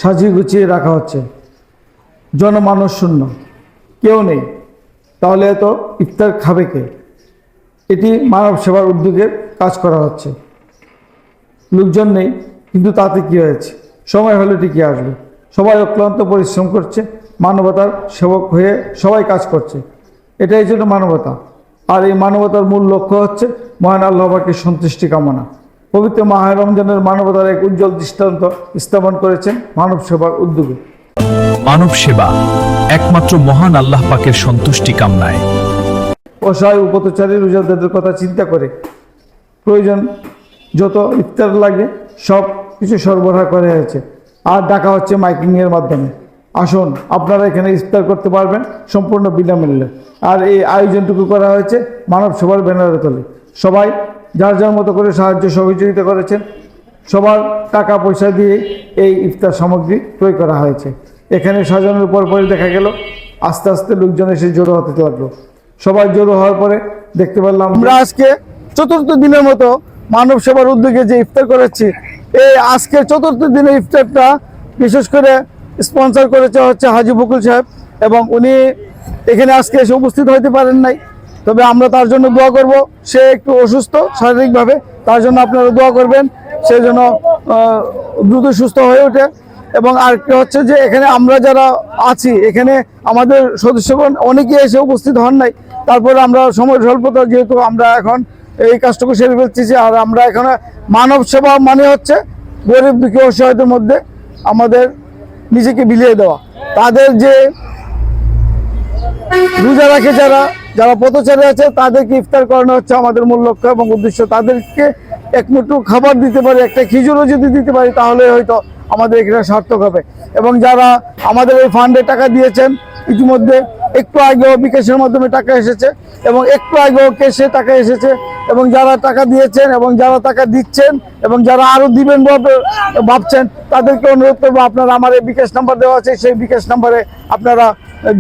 সাজিয়ে গুছিয়ে রাখা হচ্ছে, জনমানস শূন্য, কেউ নেই, তাহলে এত ইফতার খাবে কে? এটি মানব সেবার উদ্যোগে কাজ করা হচ্ছে। লোকজন নেই, কিন্তু তাতে কি হয়েছে? সময় হলে ঠিকই আসবে। সবাই অক্লান্ত পরিশ্রম করছে, মানবতার সেবক হয়ে সবাই কাজ করছে। এটাই জন্য মানবতা। আর এই মানবতার মূল লক্ষ্য হচ্ছে মহান আল্লাহ পাকের সন্তুষ্টি কামনা। পবিত্র মাহে রমজানের মানবতার এক উজ্জ্বল দৃষ্টান্ত স্থাপন করেছেন মানব সেবার উদ্যোগে। মানব সেবা একমাত্র মহান আল্লাহ পাকের সন্তুষ্টি কামনায়। অসহায় উপতচারী রোজাদারদের কথা চিন্তা করে প্রয়োজন যত ইফতার লাগে সব কিছু সরবরাহ করা হয়েছে। আর ডাকা হচ্ছে মাইকিংয়ের মাধ্যমে, আসুন আপনারা এখানে ইফতার করতে পারবেন সম্পূর্ণ বিনামূল্যে। আর এই আয়োজনটুকু করা হয়েছে মানব সেবার ব্যানারে তলে। সবাই যার যার মতো করে সাহায্য সহযোগিতা করেছেন। সবার টাকা পয়সা দিয়ে এই ইফতার সামগ্রী ক্রয় করা হয়েছে। এখানে সাজানোর পরপরই দেখা গেল আস্তে আস্তে লোকজন এসে জড়ো হতে লাগলো। সবাই জড়ো হওয়ার পরে দেখতে পারলাম আমরা আজকে চতুর্থ দিনের মতো মানব সেবার উদ্যোগে যে ইফতার করেছি, এই আজকের চতুর্থ দিনের ইফতারটা বিশেষ করে স্পন্সর করেছে হচ্ছে হাজি বকুল সাহেব, এবং উনি এখানে আজকে এসে উপস্থিত হতে পারেন নাই। তবে আমরা তার জন্য দোয়া করব। সে একটু অসুস্থ শারীরিকভাবে, তার জন্য আপনারা দোয়া করবেন সে যেন দ্রুত সুস্থ হয়ে ওঠে। এবং আরেকটা হচ্ছে যে এখানে আমরা যারা আছি, এখানে আমাদের সদস্যগণ অনেকেই এসে উপস্থিত হন নাই। তারপরে আমরা সময় স্বল্পতা যেহেতু আমরা এখন এই কাজটুকু সেরে ফেলতেছি। আর আমরা এখানে মানব সেবা মানে হচ্ছে গরিব দুঃখী অসহায়দের মধ্যে আমাদের নিজেকে বিলিয়ে দেওয়া। তাদের যে রোজা রাখে যারা যারা পথচারী আছে তাদেরকে ইফতার করানো হচ্ছে আমাদের মূল লক্ষ্য এবং উদ্দেশ্য। তাদেরকে এক মুঠো খাবার দিতে পারি, একটা খিচুড়ও যদি দিতে পারি তাহলে হয়তো আমাদের এখানে সার্থক হবে। এবং যারা আমাদের এই ফান্ডে টাকা দিয়েছেন, ইতিমধ্যে একটু আগেও বিকাশের মাধ্যমে টাকা এসেছে এবং একটু আগেও ক্যাশে টাকা এসেছে, এবং যারা টাকা দিয়েছেন এবং যারা টাকা দিচ্ছেন এবং যারা আরও দিবেন ভাবছেন তাদেরকে অনুরোধ করবো আপনারা আমার এই বিকাশ নাম্বার দেওয়া আছে, সেই বিকাশ নাম্বারে আপনারা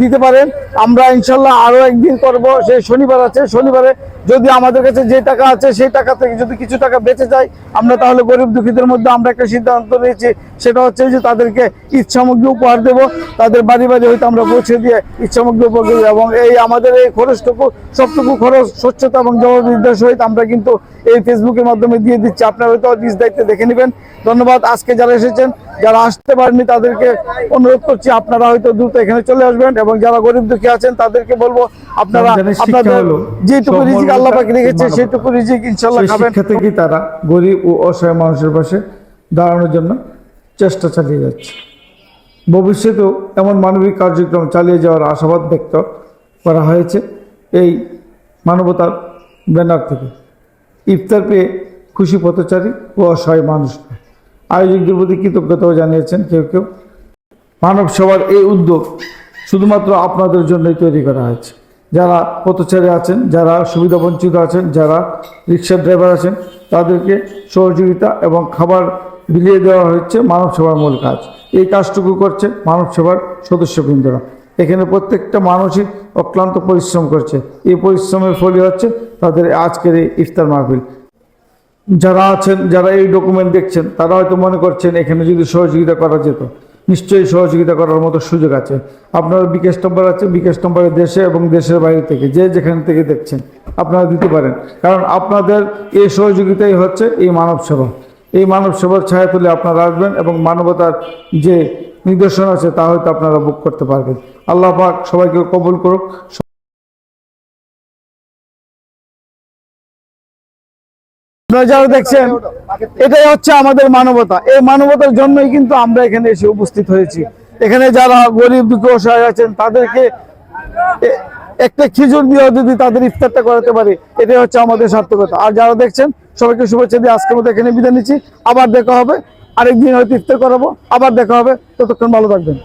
দিতে পারেন। আমরা ইনশাল্লাহ আরও একদিন করব, সেই শনিবার আছে, শনিবারে যদি আমাদের কাছে যে টাকা আছে সেই টাকা থেকে যদি কিছু টাকা বেঁচে যায়, আমরা তাহলে গরিব দুঃখীদের মধ্যে আমরা একটা সিদ্ধান্ত নিয়েছি, সেটা হচ্ছে যে তাদেরকে ঈদ সামগ্রী উপহার দেবো। তাদের বাড়ি বাড়ি হয়তো আমরা পৌঁছে দিয়ে ঈদ সামগ্রী উপহার দেবো। এবং এই আমাদের এই খরচটুকু সবটুকু খরচ স্বচ্ছতা এবং জবাবদিহিতার সহিত আমরা কিন্তু এই ফেসবুকের মাধ্যমে দিয়ে দিচ্ছি। আপনারা হয়তো নিজ দায়িত্বে দেখে নেবেন। ধন্যবাদ। আজকে যারা এসেছেন, যারা আসতে পারেননি তাদেরকে অনুরোধ করছি আপনারা হয়তো দ্রুত এখানে চলে আসবেন। এবং যারা গরিব দুঃখী আছেন তাদেরকে বলবো আপনারা আপনাদের যেটুকু রিজিক আল্লাহ পাক রেখেছে সেটুকু রিজিক ইনশাআল্লাহ খাবেন। শিক্ষা থেকেই তারা গরিব ও অসহায় মানুষের পাশে দাঁড়ানোর জন্য চেষ্টা চালিয়ে যাচ্ছে। ভবিষ্যতেও এমন মানবিক কার্যক্রম চালিয়ে যাওয়ার আশাবাদ ব্যক্ত করা হয়েছে এই মানবতার ব্যানার থেকে। ইফতার পেয়ে খুশি পথচারী ও অসহায় মানুষ। আয়োজকদের প্রতি কৃতজ্ঞতাও জানিয়েছেন কেউ কেউ। মানব সেবার এই উদ্যোগ শুধুমাত্র আপনাদের জন্যই তৈরি করা হয়েছে। যারা পথচারী আছেন, যারা সুবিধাবঞ্চিত আছেন, যারা রিক্সার ড্রাইভার আছেন, তাদেরকে সহযোগিতা এবং খাবার বিলিয়ে দেওয়া হচ্ছে মানব সেবার মূল কাজ। এই কাজটুকু করছে মানব সেবার সদস্যবৃন্দরা। এখানে প্রত্যেকটা মানুষই অক্লান্ত পরিশ্রম করছে। এই পরিশ্রমের ফলে হচ্ছে তাদের আজকের এই ইফতার মাহফিল। যারা আছেন, যারা এই ডকুমেন্ট দেখছেন, তারা হয়তো মনে করছেন এখানে যদি সহযোগিতা করা যেত। নিশ্চয়ই সহযোগিতা করার মতো সুযোগ আছে। আপনার বিকাশ নম্বর আছে, বিকাশ নম্বরে দেশে এবং দেশের বাইরে থেকে যে যেখান থেকে দেখছেন আপনারা দিতে পারেন। কারণ আপনাদের এই সহযোগিতাই হচ্ছে এই মানব সেবা। এই মানব সেবার ছায়া তুলে আপনারা আসবেন এবং মানবতার যে নিদর্শন আছে তা হয়তো আপনারা ভোগ করতে পারবেন। আল্লাহ পাক সবাইকে কবুল করুক। আপনারা যারা দেখছেন, এটাই হচ্ছে আমাদের মানবতা। এই মানবতার জন্যই কিন্তু আমরা এখানে এসে উপস্থিত হয়েছি। এখানে যারা গরিব দুঃখী অসহায় আছেন তাদেরকে একটা খিচুড় দিয়ে যদি তাদের ইফতারটা করাতে পারি, এটাই হচ্ছে আমাদের সার্থকতা। আর যারা দেখছেন সবাইকে শুভেচ্ছা দিয়ে আজকের মতো এখানে বিদায় নিচ্ছি। আবার দেখা হবে, আরেকদিন হয়তো ইফতার করাবো, আবার দেখা হবে। ততক্ষণ ভালো থাকবেন।